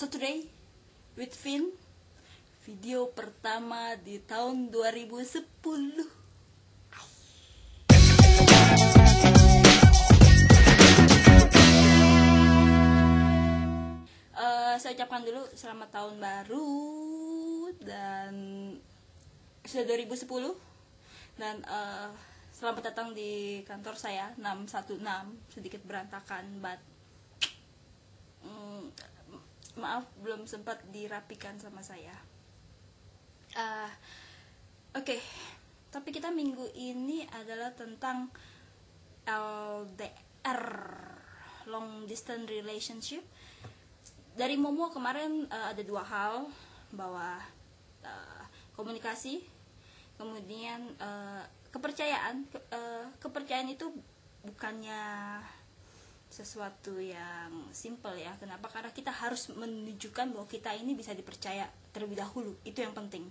Saturday with Vin, video pertama di tahun 2010. Saya ucapkan dulu selamat tahun baru dan sudah 2010 dan selamat datang di kantor saya 616, sedikit berantakan, but maaf belum sempat dirapikan sama saya. Oke. Tapi kita minggu ini adalah tentang LDR, long distance relationship. Dari Momo kemarin ada dua hal, bahwa komunikasi, kemudian kepercayaan. Kepercayaan itu bukannya sesuatu yang simple ya. Kenapa? Karena kita harus menunjukkan bahwa kita ini bisa dipercaya terlebih dahulu. Itu yang penting.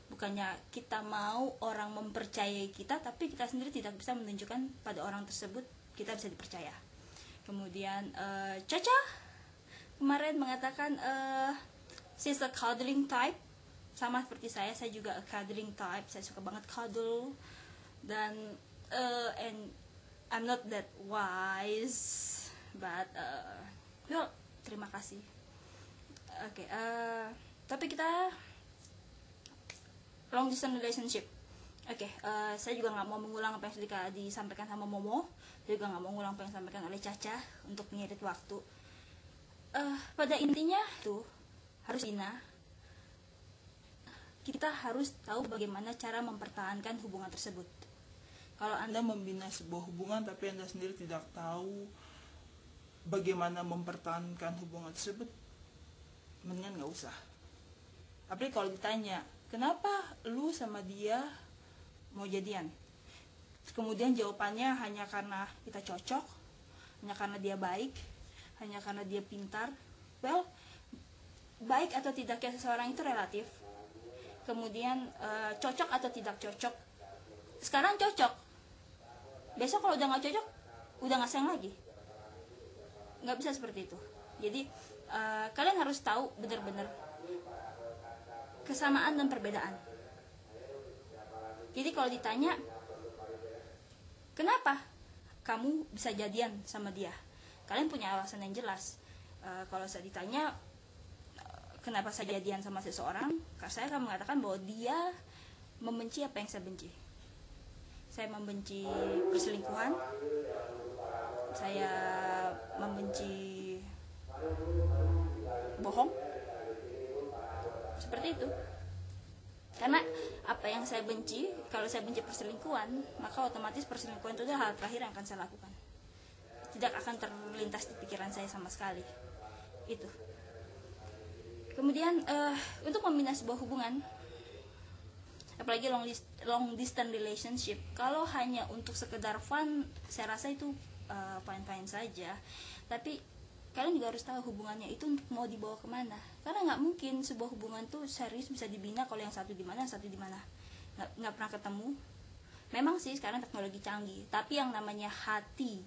Bukannya kita mau orang mempercayai kita, tapi kita sendiri tidak bisa menunjukkan pada orang tersebut kita bisa dipercaya. Kemudian Caca kemarin mengatakan she's a cuddling type. Sama seperti saya juga a cuddling type. Saya suka banget cuddle. Dan and I'm not that wise, but well, terima kasih. Oke, tapi kita long distance relationship. Oke, saya juga nggak mau mengulang apa yang sudah disampaikan sama Momo. Saya juga nggak mau mengulang apa yang disampaikan oleh Caca untuk mengedit waktu. Pada intinya tuh harus kita harus tahu bagaimana cara mempertahankan hubungan tersebut. Kalau Anda membina sebuah hubungan tapi Anda sendiri tidak tahu bagaimana mempertahankan hubungan tersebut, mendingan gak usah. Tapi kalau ditanya, kenapa lu sama dia mau jadian? Kemudian jawabannya hanya karena kita cocok, hanya karena dia baik, hanya karena dia pintar. Well, baik atau tidaknya seseorang itu relatif. Kemudian cocok atau tidak cocok. Sekarang cocok, besok kalau udah gak cocok, udah gak sayang lagi. Gak bisa seperti itu. Jadi kalian harus tahu benar-benar kesamaan dan perbedaan. Jadi kalau ditanya, kenapa kamu bisa jadian sama dia, kalian punya alasan yang jelas. Kalau saya ditanya kenapa saya jadian sama seseorang, saya akan mengatakan bahwa dia membenci apa yang saya benci. Saya membenci perselingkuhan, saya membenci bohong, seperti itu. Karena apa yang saya benci, kalau saya benci perselingkuhan, maka otomatis perselingkuhan itu adalah hal terakhir yang akan saya lakukan. Tidak akan terlintas di pikiran saya sama sekali. Itu. Kemudian untuk membina sebuah hubungan, apalagi long distance relationship, kalau hanya untuk sekedar fun, saya rasa itu fine-fine saja. Tapi kalian juga harus tahu hubungannya itu mau dibawa kemana. Karena nggak mungkin sebuah hubungan tuh serius bisa dibina kalau yang satu di mana, satu di mana. Nggak pernah ketemu. Memang sih sekarang teknologi canggih, tapi yang namanya hati,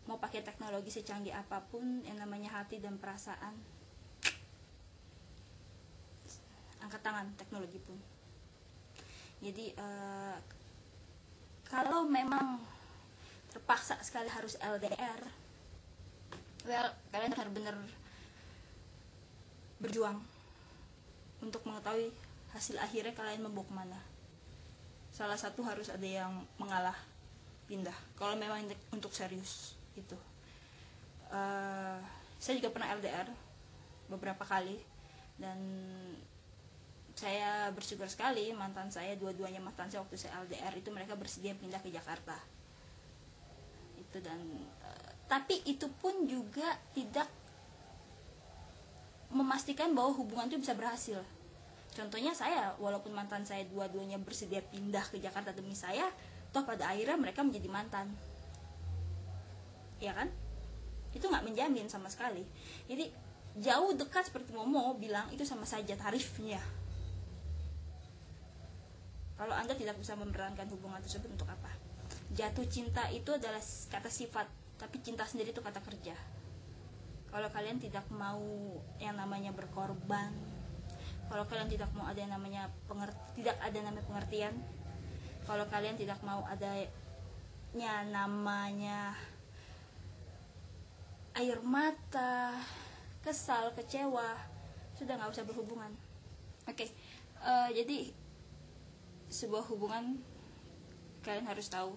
mau pakai teknologi secanggih apapun, yang namanya hati dan perasaan, angkat tangan teknologi pun. Jadi kalau memang terpaksa sekali harus LDR, well, kalian benar-benar berjuang untuk mengetahui hasil akhirnya kalian membawa kemana. Salah satu harus ada yang mengalah, pindah. Kalau memang untuk serius itu. Saya juga pernah LDR beberapa kali, dan saya bersyukur sekali mantan saya, dua-duanya mantan saya waktu saya LDR itu mereka bersedia pindah ke Jakarta. Itu. Dan tapi itu pun juga tidak memastikan bahwa hubungan itu bisa berhasil. Contohnya saya, walaupun mantan saya dua-duanya bersedia pindah ke Jakarta demi saya, toh pada akhirnya mereka menjadi mantan. Ya kan? Itu nggak menjamin sama sekali. Jadi jauh dekat seperti Momo bilang, itu sama saja tarifnya. Kalau Anda tidak bisa mempertahankan hubungan tersebut, untuk apa? Jatuh cinta itu adalah kata sifat, tapi cinta sendiri itu kata kerja. kalau kalian tidak mau yang namanya berkorban, kalau kalian tidak mau ada yang namanya tidak ada namanya pengertian, kalau kalian tidak mau adanya namanya air mata, kesal, kecewa, sudah nggak usah berhubungan. Oke. Jadi sebuah hubungan, kalian harus tahu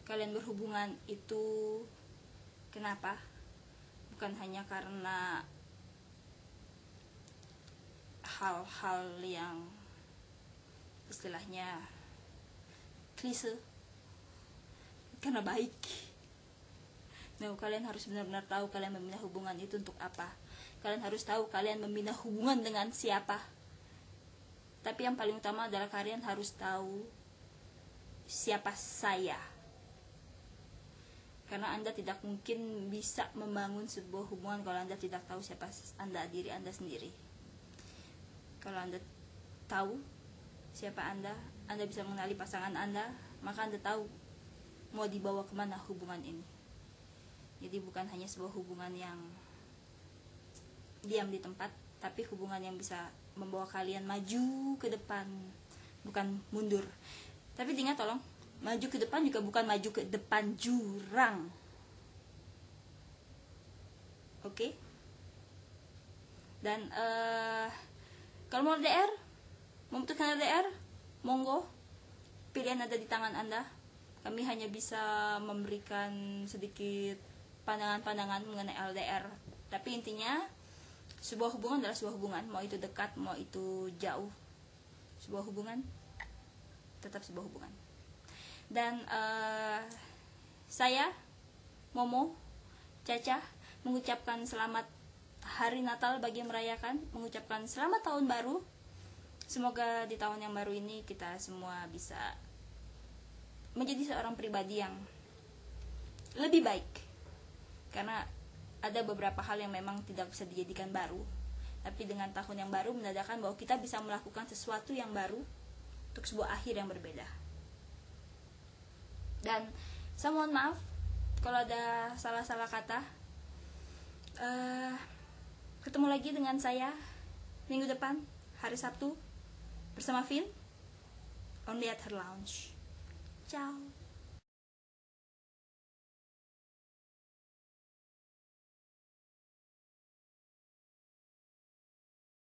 kalian berhubungan itu kenapa, bukan hanya karena hal-hal yang istilahnya klise, karena baik. Nah, kalian harus benar-benar tahu kalian membina hubungan itu untuk apa. Kalian harus tahu kalian membina hubungan dengan siapa. Tapi yang paling utama adalah kalian harus tahu siapa saya. Karena Anda tidak mungkin bisa membangun sebuah hubungan kalau Anda tidak tahu siapa Anda, diri Anda sendiri. Kalau Anda tahu siapa Anda bisa mengenali pasangan Anda, maka Anda tahu mau dibawa kemana hubungan ini. Jadi bukan hanya sebuah hubungan yang diam di tempat, tapi hubungan yang bisa membawa kalian maju ke depan, bukan mundur. Tapi diingat tolong, maju ke depan juga bukan maju ke depan jurang. Oke? Dan kalau mau LDR, memutuskan LDR, monggo, pilihan ada di tangan Anda. Kami hanya bisa memberikan sedikit pandangan-pandangan mengenai LDR. Tapi intinya sebuah hubungan adalah sebuah hubungan, mau itu dekat, mau itu jauh. Sebuah hubungan tetap sebuah hubungan. Dan saya Momo Caca mengucapkan selamat Hari Natal bagi yang merayakan, mengucapkan selamat tahun baru. Semoga di tahun yang baru ini kita semua bisa menjadi seorang pribadi yang lebih baik. Karena ada beberapa hal yang memang tidak bisa dijadikan baru, tapi dengan tahun yang baru menandakan bahwa kita bisa melakukan sesuatu yang baru untuk sebuah akhir yang berbeda. Dan saya mohon maaf kalau ada salah-salah kata. Ketemu lagi dengan saya minggu depan, hari Sabtu, bersama Vin, only at her lounge. Ciao.